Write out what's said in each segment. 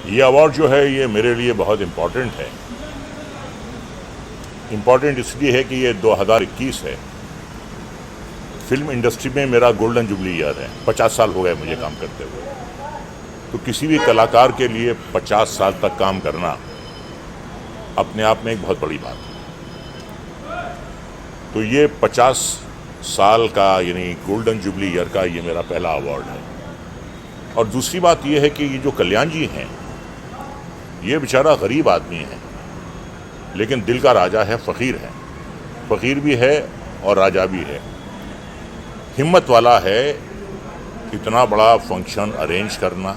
ये अवार्ड जो है ये मेरे लिए बहुत इम्पोर्टेंट है। इम्पोर्टेंट इसलिए है कि ये 2021 है। फिल्म इंडस्ट्री में मेरा गोल्डन जुबली ईयर है। 50 साल हो गए मुझे काम करते हुए। तो किसी भी कलाकार के लिए 50 साल तक काम करना अपने आप में एक बहुत बड़ी बात है। तो ये 50 साल का यानी गोल्डन जुबली ईयर का ये मेरा पहला अवार्ड है। और दूसरी बात ये है कि ये जो कल्याण जी हैं, ये बेचारा गरीब आदमी है, लेकिन दिल का राजा है, फ़कीर है। फ़कीर भी है और राजा भी है। हिम्मत वाला है। इतना बड़ा फंक्शन अरेंज करना,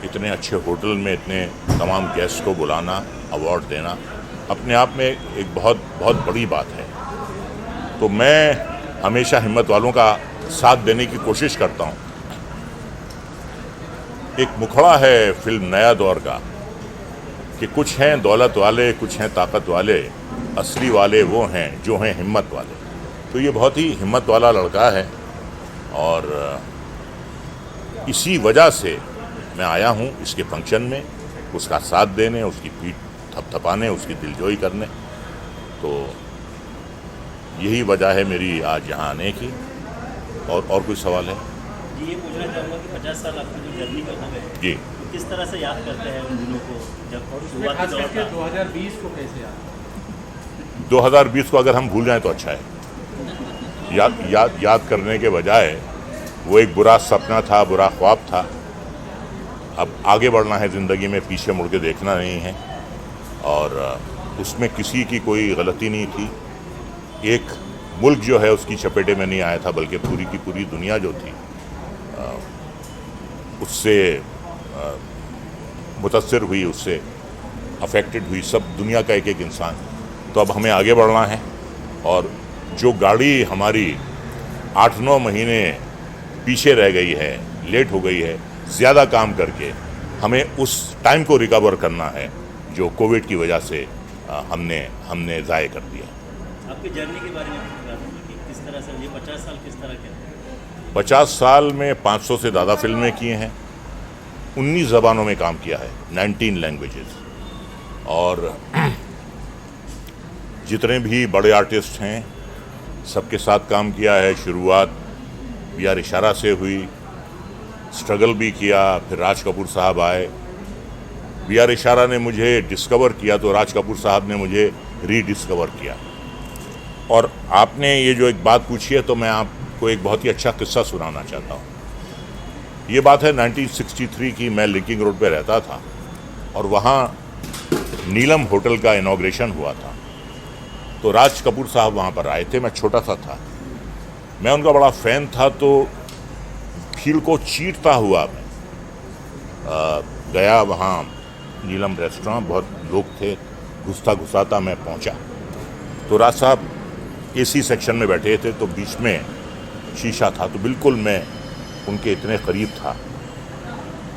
इतने अच्छे होटल में इतने तमाम गेस्ट को बुलाना, अवार्ड देना, अपने आप में एक बहुत बहुत बड़ी बात है। तो मैं हमेशा हिम्मत वालों का साथ देने की कोशिश करता हूँ। एक मुखड़ा है फिल्म नया दौर का कि कुछ हैं दौलत वाले, कुछ हैं ताकत वाले, असली वाले वो हैं जो हैं हिम्मत वाले। तो ये बहुत ही हिम्मत वाला लड़का है और इसी वजह से मैं आया हूँ इसके फंक्शन में, उसका साथ देने, उसकी पीठ थपथपाने, उसकी दिलजोई करने। तो यही वजह है मेरी आज यहाँ आने की। और कोई सवाल है? जी, ये पूछना चाहूँगा कि 50 साल आपकी जो जर्नी का हो गए जी, तो किस तरह से याद करते हैं उन दिनों को, जब और उसमें शुरुआती खास दौर करके था? 2020 को कैसे याद? 2020 को अगर हम भूल जाएं तो अच्छा है। याद करने के बजाय वो एक बुरा सपना था, बुरा ख्वाब था। अब आगे बढ़ना है ज़िंदगी में, पीछे मुड़ के देखना नहीं है। और उसमें किसी की कोई गलती नहीं थी। एक मुल्क जो है उसकी चपेटे में नहीं आया था, बल्कि पूरी की पूरी दुनिया जो थी उससे मुतासिर हुई, उससे अफेक्टेड हुई, सब दुनिया का एक एक इंसान। तो अब हमें आगे बढ़ना है। और जो गाड़ी हमारी 8-9 महीने पीछे रह गई है, लेट हो गई है, ज़्यादा काम करके हमें उस टाइम को रिकवर करना है जो कोविड की वजह से हमने ज़ाय कर दिया। आपकी जर्नी के बारे में बता दीजिए कि किस तरह से ये 50 साल किस तरह के? 50 साल में 500 से ज़्यादा फिल्में किए हैं, 19 ज़बानों में काम किया है, 19 लैंग्वेजेस। और जितने भी बड़े आर्टिस्ट हैं सबके साथ काम किया है। शुरुआत बी आर इशारा से हुई, स्ट्रगल भी किया, फिर राज कपूर साहब आए। बी आर इशारा ने मुझे डिस्कवर किया तो राज कपूर साहब ने मुझे रीडिस्कवर किया। और आपने ये जो एक बात पूछी है तो मैं आपको एक बहुत ही अच्छा किस्सा सुनाना चाहता हूँ। ये बात है 1963 की। मैं लिंकिंग रोड पे रहता था और वहाँ नीलम होटल का इनॉग्रेशन हुआ था। तो राज कपूर साहब वहाँ पर आए थे। मैं छोटा सा था, मैं उनका बड़ा फ़ैन था। तो भीड़ को चीरता हुआ मैं गया वहाँ नीलम रेस्टोरेंट, बहुत लोग थे, घुसता घुसाता मैं पहुँचा। तो राज साहब एसी सेक्शन में बैठे थे, तो बीच में शीशा था, तो बिल्कुल मैं उनके इतने करीब था।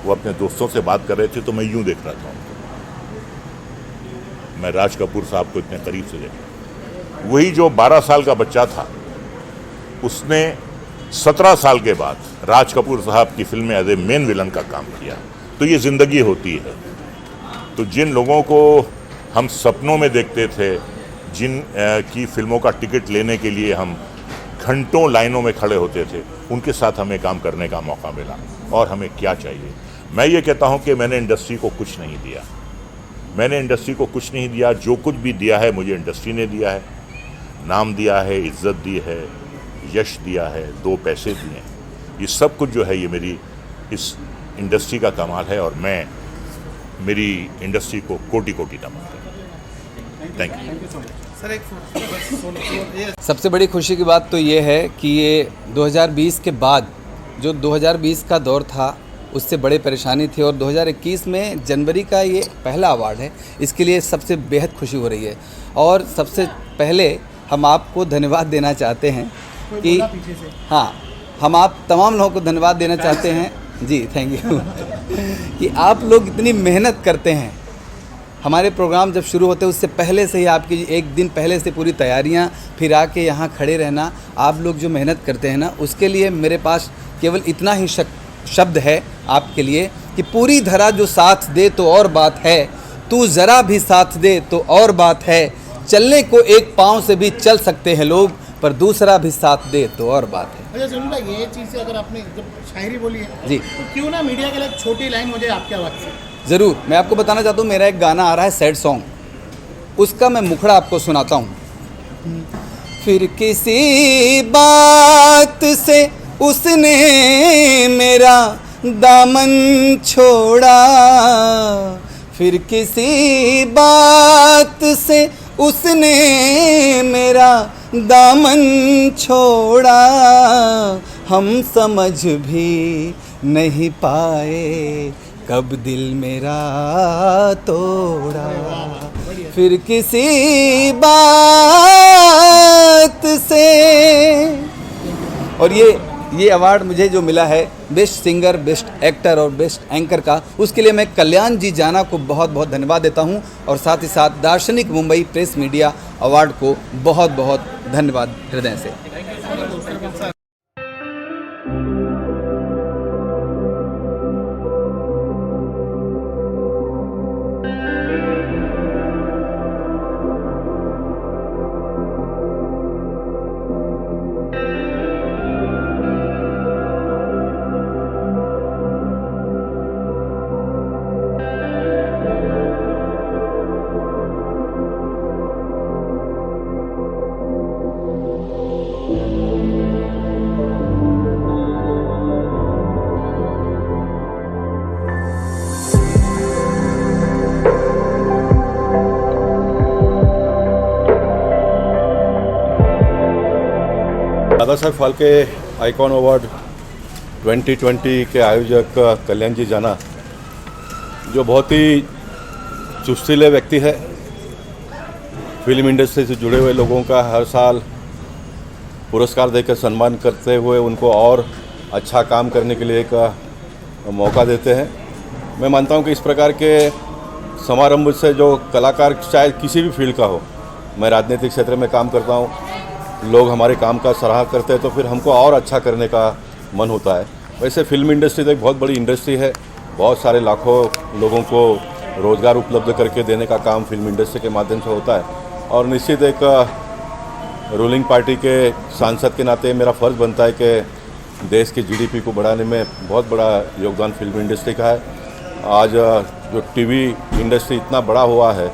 वो अपने दोस्तों से बात कर रहे थे तो मैं यूं देख रहा था उनको। मैं राज कपूर साहब को इतने करीब से देखा। वही जो 12 साल का बच्चा था, उसने 17 साल के बाद राज कपूर साहब की फिल्म में एज ए मेन विलन का काम किया। तो ये ज़िंदगी होती है। तो जिन लोगों को हम सपनों में देखते थे, जिन की फिल्मों का टिकट लेने के लिए हम घंटों लाइनों में खड़े होते थे, उनके साथ हमें काम करने का मौका मिला। और हमें क्या चाहिए? मैं ये कहता हूँ कि मैंने इंडस्ट्री को कुछ नहीं दिया। मैंने इंडस्ट्री को कुछ नहीं दिया। जो कुछ भी दिया है मुझे इंडस्ट्री ने दिया है। नाम दिया है, इज्जत दी है, यश दिया है, 2 पैसे दिए हैं। ये सब कुछ जो है ये मेरी इस इंडस्ट्री का कमाल है। और मैं मेरी इंडस्ट्री को कोटि कोटि नमन करता हूँ। Thank you sir. एक सबसे बड़ी खुशी की बात तो ये है कि ये 2020 के बाद जो 2020 का दौर था उससे बड़ी परेशानी थी, और 2021 में जनवरी का ये पहला अवार्ड है। इसके लिए सबसे बेहद खुशी हो रही है। और सबसे पहले हम आपको धन्यवाद देना चाहते हैं कि हाँ, हम आप तमाम लोगों को धन्यवाद देना चाहते हैं जी, थैंक यू कि आप लोग इतनी मेहनत करते हैं। हमारे प्रोग्राम जब शुरू होते हैं उससे पहले से ही आपकी एक दिन पहले से पूरी तैयारियां, फिर आके यहाँ खड़े रहना, आप लोग जो मेहनत करते हैं ना, उसके लिए मेरे पास केवल इतना ही शब्द है आपके लिए कि पूरी धरा जो साथ दे तो और बात है, तू ज़रा भी साथ दे तो और बात है, चलने को एक पाँव से भी चल सकते हैं लोग, पर दूसरा भी साथ दे तो और बात है। अच्छा सुनिए, ये चीज़ अगर आपने जब शायरी बोली है जी तो क्यों ना मीडिया के लिए एक छोटी लाइन मुझे आपके आवाज़ से। ज़रूर, मैं आपको बताना चाहता हूँ, मेरा एक गाना आ रहा है सैड सॉन्ग, उसका मैं मुखड़ा आपको सुनाता हूँ। फिर किसी बात से उसने मेरा दामन छोड़ा, फिर किसी बात से उसने मेरा दामन छोड़ा, हम समझ भी नहीं पाए कब दिल मेरा तोड़ा, फिर किसी बात से। और ये अवार्ड मुझे जो मिला है बेस्ट सिंगर, बेस्ट एक्टर और बेस्ट एंकर का, उसके लिए मैं कल्याण जी जाना को बहुत बहुत धन्यवाद देता हूं, और साथ ही साथ दार्शनिक मुंबई प्रेस मीडिया अवार्ड को बहुत बहुत धन्यवाद हृदय से। दादा साहब फाल्के आइकॉन अवार्ड 2020 के आयोजक कल्याण जी जाना, जो बहुत ही चुस्तीले व्यक्ति है, फिल्म इंडस्ट्री से जुड़े हुए लोगों का हर साल पुरस्कार देकर सम्मान करते हुए उनको और अच्छा काम करने के लिए एक मौका देते हैं। मैं मानता हूं कि इस प्रकार के समारंभ से जो कलाकार, चाहे किसी भी फील्ड का हो, मैं राजनीतिक क्षेत्र में काम करता हूं, लोग हमारे काम का सराहा करते हैं तो फिर हमको और अच्छा करने का मन होता है। वैसे फिल्म इंडस्ट्री तो एक बहुत बड़ी इंडस्ट्री है, बहुत सारे लाखों लोगों को रोज़गार उपलब्ध करके देने का काम फिल्म इंडस्ट्री के माध्यम से होता है, और निश्चित एक रूलिंग पार्टी के सांसद के नाते मेरा फ़र्ज़ बनता है कि देश की जीडीपी को बढ़ाने में बहुत बड़ा योगदान फिल्म इंडस्ट्री का है। आज जो टीवी इंडस्ट्री इतना बड़ा हुआ है,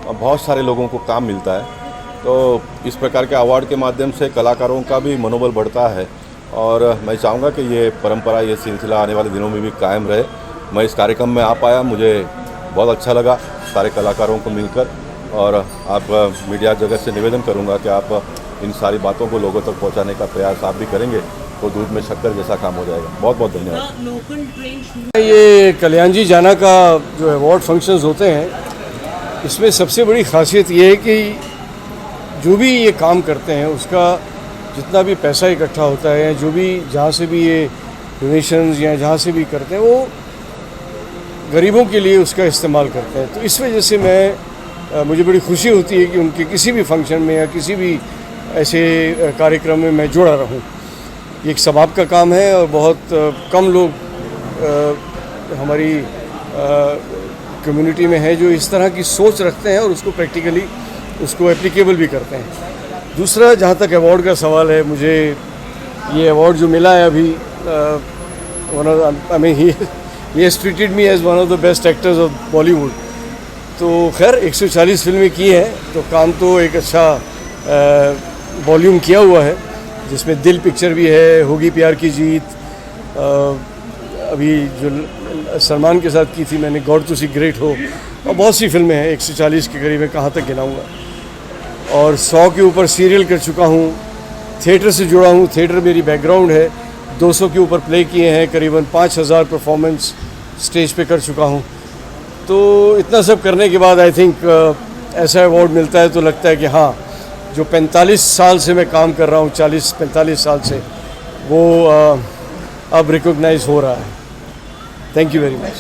बहुत सारे लोगों को काम मिलता है, तो इस प्रकार के अवार्ड के माध्यम से कलाकारों का भी मनोबल बढ़ता है, और मैं चाहूँगा कि ये परंपरा, ये सिलसिला आने वाले दिनों में भी कायम रहे। मैं इस कार्यक्रम में आ पाया, मुझे बहुत अच्छा लगा सारे कलाकारों को मिलकर, और आप मीडिया जगत से निवेदन करूँगा कि आप इन सारी बातों को लोगों तक पहुँचाने का प्रयास आप भी करेंगे तो दूध में शक्कर जैसा काम हो जाएगा। बहुत बहुत धन्यवाद। ये कल्याण जी जाना का जो अवार्ड फंक्शंस होते हैं, इसमें सबसे बड़ी खासियत ये है कि जो भी ये काम करते हैं उसका जितना भी पैसा इकट्ठा होता है, जो भी जहाँ से भी ये डोनेशंस या जहाँ से भी करते हैं, वो गरीबों के लिए उसका इस्तेमाल करते हैं। तो इस वजह से मुझे बड़ी खुशी होती है कि उनके किसी भी फंक्शन में या किसी भी ऐसे कार्यक्रम में मैं जुड़ा रहूं। ये एक सवाब का काम है, और बहुत कम लोग हमारी कम्युनिटी में है जो इस तरह की सोच रखते हैं और उसको प्रैक्टिकली उसको एप्लीकेबल भी करते हैं। दूसरा, जहाँ तक अवार्ड का सवाल है, मुझे ये अवार्ड जो मिला है अभी, he has treated me as one of the best actors of Bollywood। तो खैर 140 फिल्में की हैं, तो काम तो एक अच्छा वॉल्यूम किया हुआ है, जिसमें दिल पिक्चर भी है, होगी प्यार की जीत, अभी जो सलमान के साथ की थी मैंने, गॉड टू सी ग्रेट हो, और बहुत सी फिल्में हैं, 140 के करीब है, कहाँ तक गिनाऊंगा। और 100 के ऊपर सीरियल कर चुका हूँ, थिएटर से जुड़ा हूँ, थिएटर मेरी बैकग्राउंड है, 200 के ऊपर प्ले किए हैं, करीबन 5000 परफॉर्मेंस स्टेज पे कर चुका हूँ। तो इतना सब करने के बाद आई थिंक ऐसा अवार्ड मिलता है तो लगता है कि हाँ, जो 45 साल से मैं काम कर रहा हूँ, 40-45 साल से, वो अब रिकॉग्नाइज हो रहा है। Thank you very much.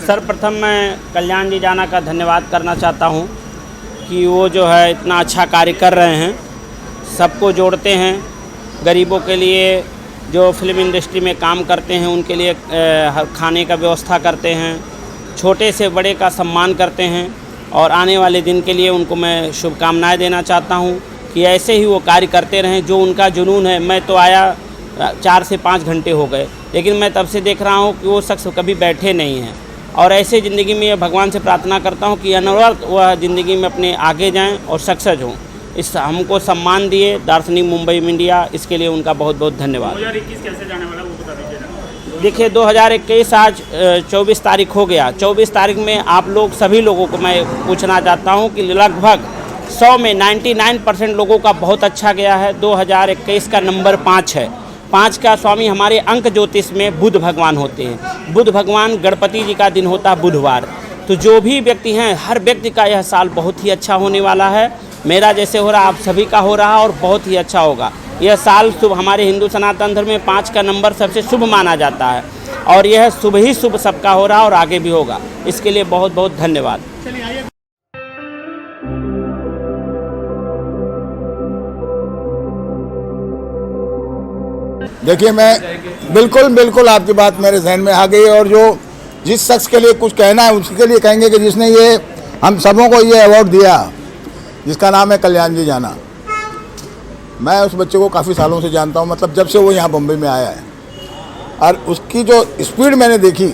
सर्वप्रथम मैं कल्याण जी जाना का धन्यवाद करना चाहता हूँ कि वो जो है इतना अच्छा कार्य कर रहे हैं, सबको जोड़ते हैं, गरीबों के लिए जो फिल्म इंडस्ट्री में काम करते हैं उनके लिए खाने का व्यवस्था करते हैं, छोटे से बड़े का सम्मान करते हैं और आने वाले दिन के लिए उनको मैं शुभकामनाएं देना चाहता हूं कि ऐसे ही वो कार्य करते रहें जो उनका जुनून है। मैं तो आया 4 से 5 घंटे हो गए, लेकिन मैं तब से देख रहा हूं कि वो शख्स कभी बैठे नहीं हैं और ऐसे ज़िंदगी में भगवान से प्रार्थना करता हूं कि अनवरत वह ज़िंदगी में अपने आगे जाएं और सक्सेस हों। इस हमको सम्मान दिए दार्शनिक मुंबई मीडिया, इसके लिए उनका बहुत बहुत धन्यवाद। 2021 कैसे जाने वाला वो बता दीजिए। देखिए 2021 आज 24 तारीख हो गया। 24 तारीख में आप लोग सभी लोगों को मैं पूछना चाहता हूं कि लगभग 100 में 99% लोगों का बहुत अच्छा गया है। 2021 का नंबर 5 है। 5 का स्वामी हमारे अंक ज्योतिष में बुध भगवान होते हैं। बुध भगवान गणपति जी का दिन होता है बुधवार। तो जो भी व्यक्ति हैं, हर व्यक्ति का यह साल बहुत ही अच्छा होने वाला है। मेरा जैसे हो रहा आप सभी का हो रहा और बहुत ही अच्छा होगा। यह साल शुभ, हमारे हिंदू सनातन धर्म में 5 का नंबर सबसे शुभ माना जाता है और यह शुभ ही शुभ सबका हो रहा और आगे भी होगा। इसके लिए बहुत बहुत धन्यवाद। चलिए आइए। देखिए, मैं बिल्कुल आपकी बात मेरे जहन में आ गई और जो जिस शख्स के लिए कुछ कहना है उसके लिए कहेंगे कि जिसने ये हम सबों को ये अवार्ड दिया, जिसका नाम है कल्याण जी जाना। मैं उस बच्चे को काफ़ी सालों से जानता हूँ, मतलब जब से वो यहाँ बम्बई में आया है, और उसकी जो स्पीड मैंने देखी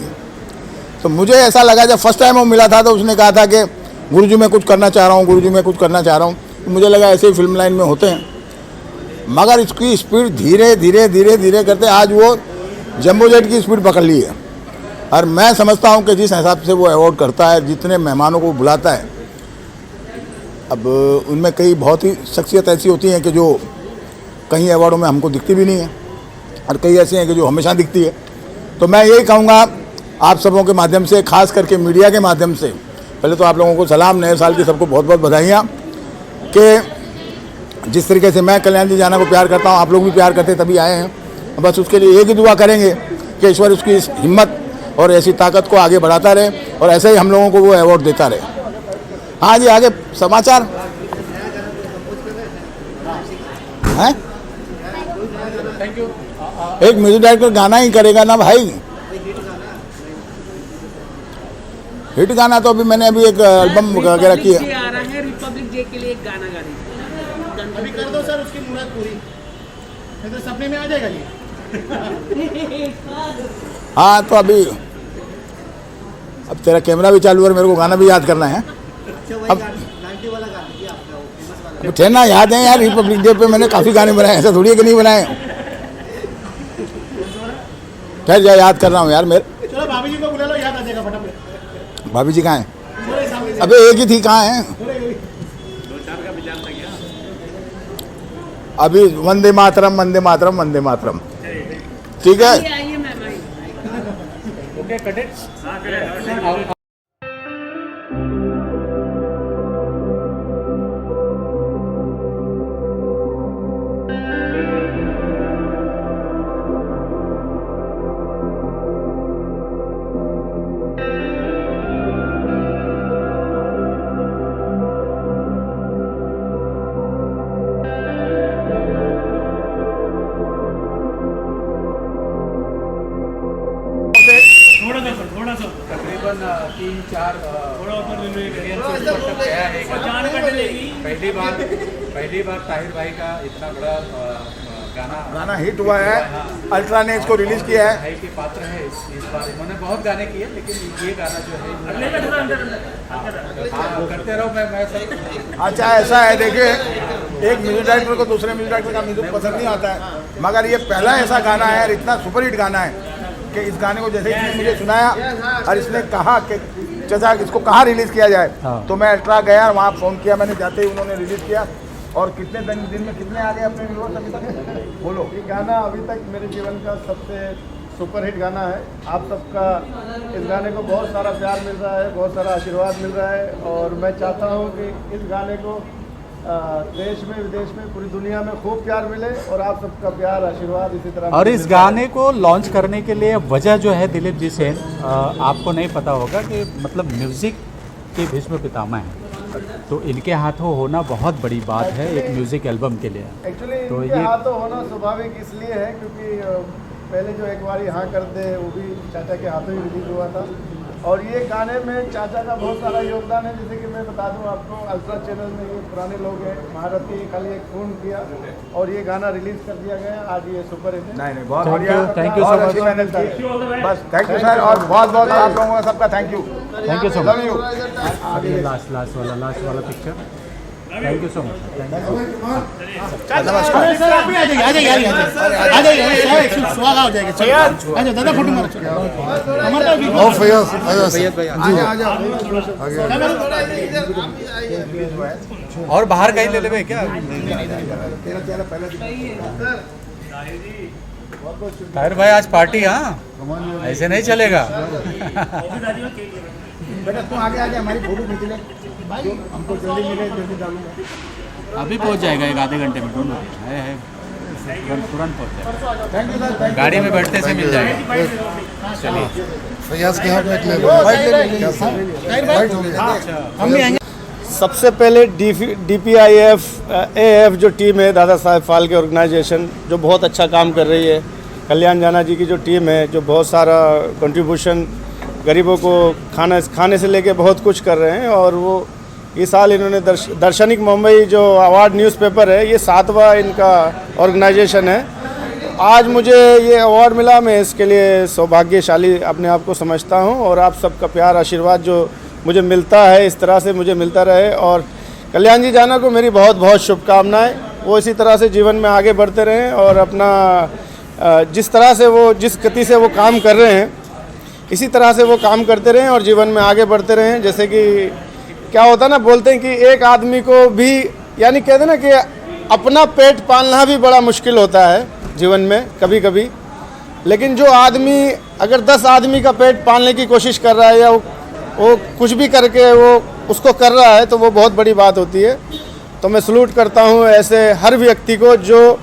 तो मुझे ऐसा लगा, जब फर्स्ट टाइम वो मिला था तो उसने कहा था कि गुरुजी मैं कुछ करना चाह रहा हूँ, गुरुजी मैं कुछ करना चाह रहा हूँ। तो मुझे लगा ऐसे ही फिल्म लाइन में होते हैं, मगर इसकी स्पीड धीरे धीरे करते आज वो जंबो जेट की स्पीड पकड़ ली है। और मैं समझता हूँ कि जिस हिसाब से वो अवार्ड करता है, जितने मेहमानों को बुलाता है, अब उनमें कई बहुत ही शख्सियत ऐसी होती हैं कि जो कहीं अवार्डों में हमको दिखती भी नहीं है और कई ऐसी हैं कि जो हमेशा दिखती है। तो मैं यही कहूँगा आप सबों के माध्यम से, खास करके मीडिया के माध्यम से, पहले तो आप लोगों को सलाम, नए साल की सबको बहुत बहुत बधाइयाँ कि जिस तरीके से मैं कल्याण जी जाना को प्यार करता हूँ, आप लोग भी प्यार करते तभी आए हैं। बस उसके लिए एक ही दुआ करेंगे कि ईश्वर उसकी इस हिम्मत और ऐसी ताकत को आगे बढ़ाता रहे और ऐसे ही हम लोगों को वो अवार्ड देता रहे। हाँ जी, आगे समाचार हैं? एक म्यूजिक डायरेक्टर गाना ही करेगा ना भाई, हिट गाना। तो अभी मैंने एक एल्बम वगैरह किया। आ रहा है रिपब्लिक डे के लिए एक गाना गा रही। अभी कर दो सर उसकी मुराद पूरी, नहीं तो सपने में आ जाएगा ये। हाँ, तो अभी अब तेरा कैमरा भी चालू है, मेरे को गाना भी याद करना है। अब थे ना, याद है यार, रिपब्लिक डे पे मैंने काफ़ी गाने बनाए, ऐसा थोड़ी है कि नहीं बनाए। खैर जा, याद कर रहा हूँ यार मेरे। चलो भाभी जी को बुला लो, याद आ जाएगा फटाफट। भाभी जी कहाँ हैं? अबे एक ही थी, कहाँ हैं? अभी वंदे मातरम वंदे मातरम वंदे मातरम, ठीक है। आइए मैम, ओके कट इट। थोड़ा सा तकरीबन 3-4 थोड़ा ऊपर ले लो। पहली बार ताहिर भाई का इतना बड़ा गाना हिट हुआ है। अल्ट्रा ने इसको रिलीज किया है। भाई के पात्र है इस बार। इन्होंने बहुत गाने किए, लेकिन ये गाना जो है हाँ करते रहो। मैं सब अच्छा ऐसा है, देखिए, एक म्यूजिक डायरेक्टर को दूसरे म्यूजिक डायरेक्टर का म्यूजिक पसंद नहीं आता है, मगर ये पहला ऐसा गाना है और इतना सुपरहिट गाना है कि इस गाने को जैसे इसने मुझे सुनाया और इसने कहा कि चाचा इसको कहाँ रिलीज़ किया जाए, तो मैं अल्ट्रा गया, वहाँ फ़ोन किया मैंने, जाते ही उन्होंने रिलीज़ किया। और कितने दिन में कितने आ गए अपने व्यूअर्स अभी तक? बोलो। ये गाना अभी तक मेरे जीवन का सबसे सुपरहिट गाना है। आप सबका इस गाने को बहुत सारा प्यार मिल रहा है, बहुत सारा आशीर्वाद मिल रहा है, और मैं चाहता हूँ कि इस गाने को देश में विदेश में पूरी दुनिया में खूब प्यार मिले और आप सबका प्यार आशीर्वाद इसी तरह। और इस गाने को लॉन्च करने के लिए वजह जो है दिलीप जी सेन, आपको नहीं पता होगा कि मतलब म्यूज़िक के भीष्म पितामह हैं। तो इनके हाथों होना बहुत बड़ी बात है एक म्यूज़िक एल्बम के लिए। एक्चुअली तो इनके ये हाथों होना स्वाभाविक इसलिए है क्योंकि पहले जो एक बार यहाँ कर दे वो भी चाचा के हाथों ही रिलीज हुआ था, और ये गाने में चाचा का बहुत सारा योगदान है। जैसे कि मैं बता दूं आपको, अल्ट्रा चैनल में ये पुराने लोग हैं, महारथी खाली एक फोन किया और ये गाना रिलीज कर दिया गया। आज ये सुपर हिट है। नहीं बहुत Thank बढ़िया, you, thank you बहुत so अच्छी much. मेहनत की। बस थैंक यू सर, और बहुत बहुत आप लोगों का सबका thank you. Thank you so love much. You. Last वाला picture. Thank you so much. Thank you. Sir आप भी आ जाइए, आ जाइए, आ जाइए, स्वागत हो जाएगा। चलिए आ जाओ दादा, फोटो मारो। हमारा भी ओ फैयज, और बाहर कहीं ले लेवे क्या? ताहिर भाई आज पार्टी, हाँ ऐसे नहीं चलेगा। बेटा तू आगे आ जा, हमारी फोटो खींच ले भाई, हमको जल्दी मिले जल्दी डालूंगा। अभी पहुंच जाएगा 1 आधे घंटे में। ढूंढो है तुरंत पहुंच जाएगा। Thank you sir. गाड़ी में बैठते से मिल जाएगा। चलिए फैयज के हाथ में एक ले हम भी आएंगे। सबसे पहले DPIF AF जो टीम है दादा साहब फाल्के ऑर्गेनाइजेशन, जो बहुत अच्छा काम कर रही है, कल्याण जाना जी की जो टीम है, जो बहुत सारा कंट्रीब्यूशन गरीबों को खाने से लेके बहुत कुछ कर रहे हैं। और वो इस साल इन्होंने दर्शनिक मुंबई जो अवार्ड न्यूज़पेपर है, ये 7वां इनका ऑर्गेनाइजेशन है। आज मुझे ये अवार्ड मिला, मैं इसके लिए सौभाग्यशाली अपने आप को समझता हूँ। और आप सबका प्यार आशीर्वाद जो मुझे मिलता है, इस तरह से मुझे मिलता रहे। और कल्याण जी जाना को मेरी बहुत बहुत शुभकामनाएं। वो इसी तरह से जीवन में आगे बढ़ते रहें और अपना जिस तरह से वो जिस गति से वो काम कर रहे हैं, इसी तरह से वो काम करते रहें और जीवन में आगे बढ़ते रहें। जैसे कि क्या होता है ना, बोलते हैं कि एक आदमी को भी, यानी कहते हैं ना कि अपना पेट पालना भी बड़ा मुश्किल होता है जीवन में कभी कभी, लेकिन जो आदमी अगर 10 आदमी का पेट पालने की कोशिश कर रहा है या वो कुछ भी करके वो उसको कर रहा है, तो वो बहुत बड़ी बात होती है। तो मैं सलूट करता हूँ ऐसे हर व्यक्ति को जो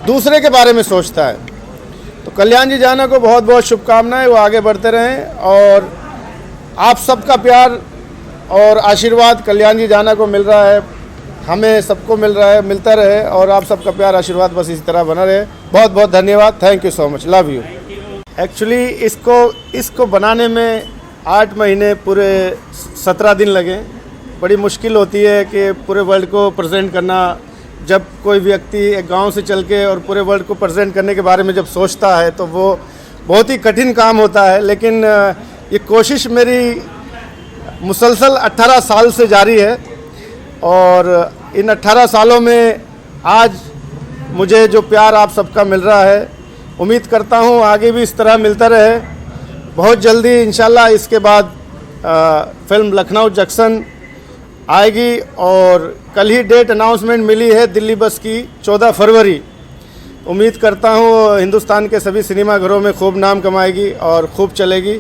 दूसरे के बारे में सोचता है। तो कल्याण जी जाना को बहुत बहुत शुभकामनाएं, वो आगे बढ़ते रहें। और आप सबका प्यार और आशीर्वाद कल्याण जी जाना को मिल रहा है, हमें सबको मिल रहा है, मिलता रहे। और आप सबका प्यार आशीर्वाद बस इसी तरह बना रहे। बहुत बहुत धन्यवाद। Thank you so much. Love you. Actually इसको बनाने में 8 महीने पूरे 17 दिन लगे। बड़ी मुश्किल होती है कि पूरे वर्ल्ड को प्रेजेंट करना। जब कोई व्यक्ति एक गांव से चल के और पूरे वर्ल्ड को प्रेजेंट करने के बारे में जब सोचता है, तो वो बहुत ही कठिन काम होता है। लेकिन ये कोशिश मेरी मुसलसल 18 साल से जारी है। और इन 18 सालों में आज मुझे जो प्यार आप सबका मिल रहा है, उम्मीद करता हूँ आगे भी इस तरह मिलता रहे। बहुत जल्दी इंशाल्लाह इसके बाद फिल्म लखनऊ जंक्शन आएगी। और कल ही डेट अनाउंसमेंट मिली है दिल्ली बस की 14 फरवरी। उम्मीद करता हूँ हिंदुस्तान के सभी सिनेमा घरों में खूब नाम कमाएगी और खूब चलेगी,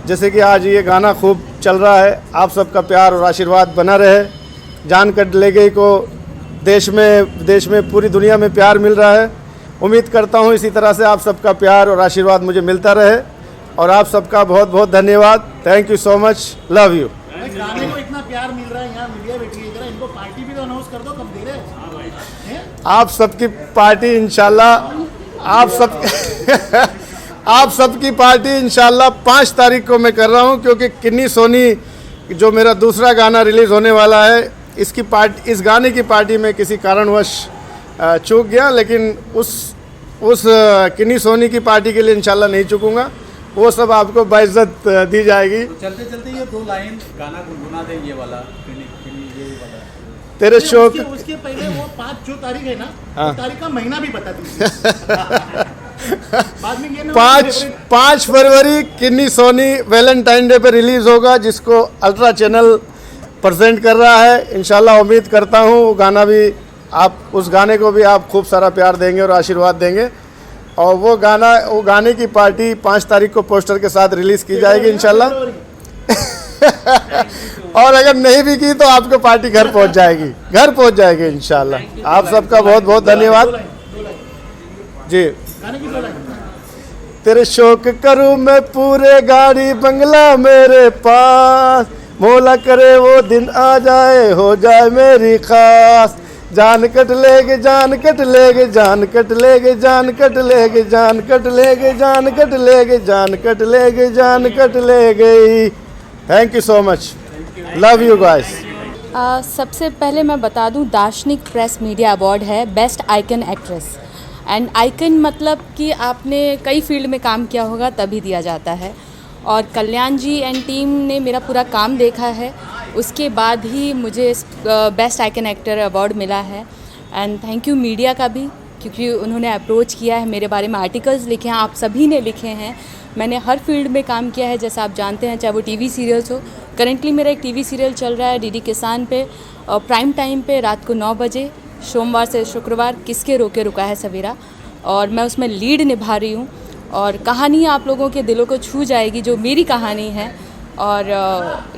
जैसे कि आज ये गाना खूब चल रहा है। आप सबका प्यार और आशीर्वाद बना रहे। जान कर ले गई को देश में पूरी दुनिया में प्यार मिल रहा है। उम्मीद करता हूँ इसी तरह से आप सबका प्यार और आशीर्वाद मुझे मिलता रहे। और आप सबका बहुत बहुत धन्यवाद। Thank you so much. Love you. गाने को इतना प्यार मिल रहा है, यहाँ मीडिया बैठी है, जरा इनको पार्टी भी तो अनाउंस कर दो, कब दे रहे हैं? आप सबकी पार्टी इंशाल्लाह, आप सबकी पार्टी इंशाल्लाह 5 तारीख को मैं कर रहा हूँ, क्योंकि किन्नी सोनी जो मेरा दूसरा गाना रिलीज़ होने वाला है, इस गाने की पार्टी में किसी कारणवश चूक गया। लेकिन उस किन्नी सोनी की पार्टी के लिए इंशाल्लाह नहीं चूकूँगा। वो सब आपको बाइज्जत दी जाएगी। चलते चलते ये 2 लाइन गाना गुनगुना दे, ये वाला तेरे शौक। उसके पहले वो 5 जो तारीख है ना, हाँ। तारीख का महीना भी बता दीजिए। बाद में 5 फरवरी किन्नी सोनी वैलेंटाइन डे पे रिलीज होगा, जिसको अल्ट्रा चैनल प्रेजेंट कर रहा है। इंशाल्लाह उम्मीद करता हूँ गाना भी उस गाने को भी आप खूब सारा प्यार देंगे और आशीर्वाद देंगे। और वो गाने की पार्टी 5 तारीख को पोस्टर के साथ रिलीज़ की जाएगी इंशाल्लाह। और अगर नहीं भी की तो आपको पार्टी घर पहुंच जाएगी इंशाल्लाह। आप सबका बहुत बहुत धन्यवाद जी। तेरे शौक करूँ मैं पूरे, गाड़ी बंगला मेरे पास, मौला करे वो दिन आ जाए, हो जाए मेरी खास। जान कट लेगे, जान कट लेगे, जान कट लेगे, जान कट लेगे, जान कट लेगे, जान कट लेगे, जान कट लेगे, जान कट ले गई। Thank you so much, love you guys. सबसे पहले मैं बता दूं, दार्शनिक प्रेस मीडिया अवार्ड है best icon actress. And icon मतलब कि आपने कई फील्ड में काम किया होगा तभी दिया जाता है, और कल्याण जी एंड टीम ने मेरा पूरा काम देखा है, उसके बाद ही मुझे बेस्ट आइकन एक्टर अवार्ड मिला है। एंड थैंक यू मीडिया का भी, क्योंकि उन्होंने अप्रोच किया है, मेरे बारे में आर्टिकल्स लिखे हैं, आप सभी ने लिखे हैं। मैंने हर फील्ड में काम किया है, जैसा आप जानते हैं, चाहे वो टीवी सीरियल्स हो। करेंटली मेरा एक टीवी सीरियल चल रहा है डीडी किसान पे, और प्राइम टाइम पे रात को 9 बजे सोमवार से शुक्रवार, किसके रोके रुका है सवेरा, और मैं उसमें लीड निभा रही हूँ। और कहानी आप लोगों के दिलों को छू जाएगी, जो मेरी कहानी है। और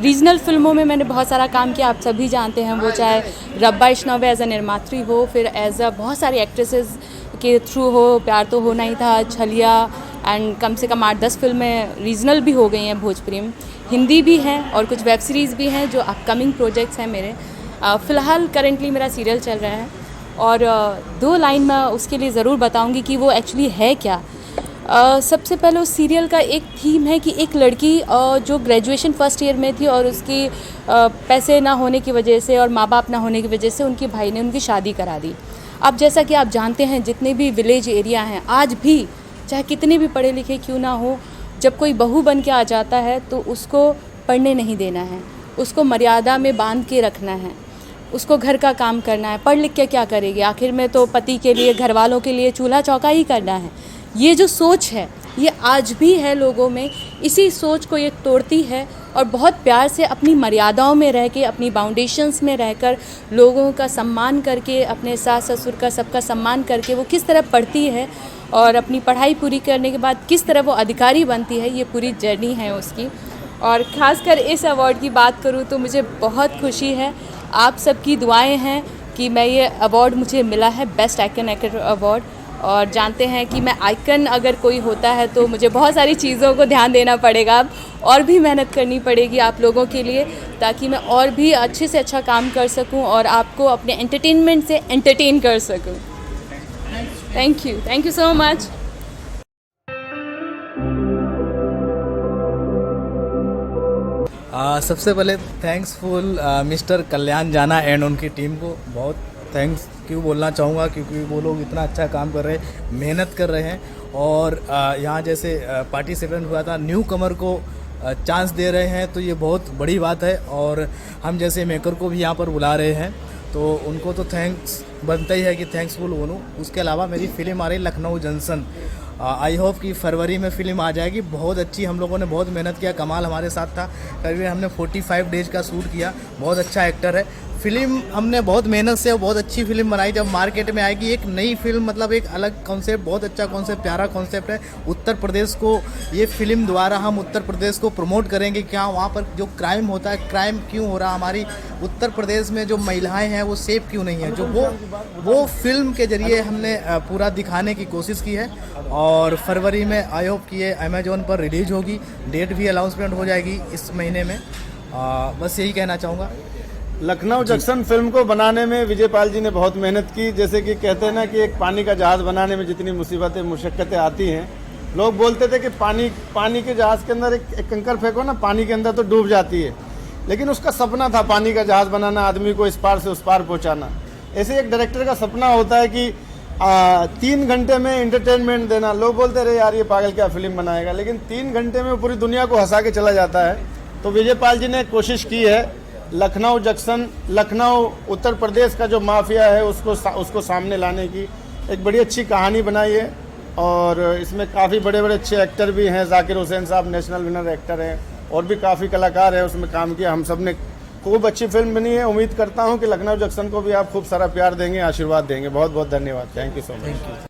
रीजनल फिल्मों में मैंने बहुत सारा काम किया, आप सभी जानते हैं, वो चाहे रब्बा इश्नवे एज अ निर्मात्री हो, फिर एज अ बहुत सारी एक्ट्रेसेस के थ्रू हो, प्यार तो होना ही था, छलिया, एंड कम से कम 8-10 फिल्में रीजनल भी हो गई हैं भोजपुरी में, हिंदी भी हैं, और कुछ वेब सीरीज़ भी हैं जो अपकमिंग प्रोजेक्ट्स हैं मेरे। फ़िलहाल करेंटली मेरा सीरियल चल रहा है, और 2 लाइन मैं उसके लिए ज़रूर बताऊंगी कि वो एक्चुअली है क्या। सबसे पहले उस सीरियल का एक थीम है कि एक लड़की जो ग्रेजुएशन फर्स्ट ईयर में थी, और उसकी पैसे ना होने की वजह से और माँ बाप ना होने की वजह से उनके भाई ने उनकी शादी करा दी। अब जैसा कि आप जानते हैं, जितने भी विलेज एरिया हैं, आज भी चाहे कितने भी पढ़े लिखे क्यों ना हो, जब कोई बहू बन के आ जाता है तो उसको पढ़ने नहीं देना है, उसको मर्यादा में बांध के रखना है, उसको घर का काम करना है। पढ़ लिख के क्या करेगी, आखिर में तो पति के लिए, घर वालों के लिए चूल्हा चौका ही करना है। ये जो सोच है, ये आज भी है लोगों में। इसी सोच को ये तोड़ती है, और बहुत प्यार से अपनी मर्यादाओं में रह के, अपनी बाउंडेशंस में रहकर, लोगों का सम्मान करके, अपने सास ससुर का सबका सम्मान करके वो किस तरह पढ़ती है, और अपनी पढ़ाई पूरी करने के बाद किस तरह वो अधिकारी बनती है, ये पूरी जर्नी है उसकी। और ख़ासकर इस अवार्ड की बात करूँ तो मुझे बहुत खुशी है, आप सबकी दुआएं हैं कि मैं ये अवार्ड मुझे मिला है, बेस्ट आइकन एक्टर अवार्ड। और जानते हैं कि मैं आइकन अगर कोई होता है तो मुझे बहुत सारी चीज़ों को ध्यान देना पड़ेगा, अब और भी मेहनत करनी पड़ेगी आप लोगों के लिए, ताकि मैं और भी अच्छे से अच्छा काम कर सकूं और आपको अपने एंटरटेनमेंट से एंटरटेन कर सकूं। Thank you so much. सबसे पहले थैंक्सफुल मिस्टर कल्याण जाना एंड उनकी टीम को बहुत थैंक्स क्यों बोलना चाहूँगा, क्योंकि वो लोग इतना अच्छा काम कर रहे हैं, मेहनत कर रहे हैं, और यहाँ जैसे पार्टिसिपेंट हुआ था, न्यू कमर को चांस दे रहे हैं, तो ये बहुत बड़ी बात है। और हम जैसे मेकर को भी यहाँ पर बुला रहे हैं, तो उनको तो थैंक्स बनता ही है कि थैंक्सफुल बोलूँ। उसके अलावा मेरी फिल्म आ रही लखनऊ जंक्शन, आई होप कि फरवरी में फ़िल्म आ जाएगी। बहुत अच्छी, हम लोगों ने बहुत मेहनत किया, कमाल हमारे साथ था, करीबन हमने 45 डेज का शूट किया, बहुत अच्छा एक्टर है। फ़िल्म हमने बहुत मेहनत से और बहुत अच्छी फ़िल्म बनाई, जब मार्केट में आएगी एक नई फिल्म, मतलब एक अलग कॉन्सेप्ट, बहुत अच्छा कॉन्सेप्ट, प्यारा कॉन्सेप्ट है। उत्तर प्रदेश को ये फिल्म द्वारा हम उत्तर प्रदेश को प्रमोट करेंगे, क्या वहाँ पर जो क्राइम होता है, क्राइम क्यों हो रहा, हमारी उत्तर प्रदेश में जो महिलाएं हैं वो सेफ क्यों नहीं है, जो वो फिल्म के जरिए हमने पूरा दिखाने की कोशिश की है। और फरवरी में आई होप कि ये अमेजोन पर रिलीज़ होगी, डेट भी अनाउंसमेंट हो जाएगी इस महीने में। बस यही कहना चाहूँगा। लखनऊ जंक्शन फिल्म को बनाने में विजय पाल जी ने बहुत मेहनत की। जैसे कि कहते हैं ना कि एक पानी का जहाज़ बनाने में जितनी मुसीबतें मुशक्क़तें आती हैं, लोग बोलते थे कि पानी के जहाज़ के अंदर एक कंकर फेंको ना, पानी के अंदर तो डूब जाती है, लेकिन उसका सपना था पानी का जहाज़ बनाना, आदमी को इस पार से उस पार पहुँचाना। ऐसे एक डायरेक्टर का सपना होता है कि 3 घंटे में एंटरटेनमेंट देना। लोग बोलते रहे यार ये पागल क्या फिल्म बनाएगा, लेकिन 3 घंटे में पूरी दुनिया को हंसा के चला जाता है। तो विजय पाल जी ने कोशिश की है लखनऊ जंक्शन, लखनऊ उत्तर प्रदेश का जो माफिया है उसको सामने लाने की एक बड़ी अच्छी कहानी बनाई है। और इसमें काफ़ी बड़े बड़े अच्छे एक्टर भी हैं, जाकिर हुसैन साहब नेशनल विनर एक्टर हैं, और भी काफ़ी कलाकार हैं उसमें काम किया। हम सब ने खूब अच्छी फिल्म बनी है। उम्मीद करता हूँ कि लखनऊ जंक्शन को भी आप खूब सारा प्यार देंगे, आशीर्वाद देंगे। बहुत बहुत धन्यवाद। Thank you so much.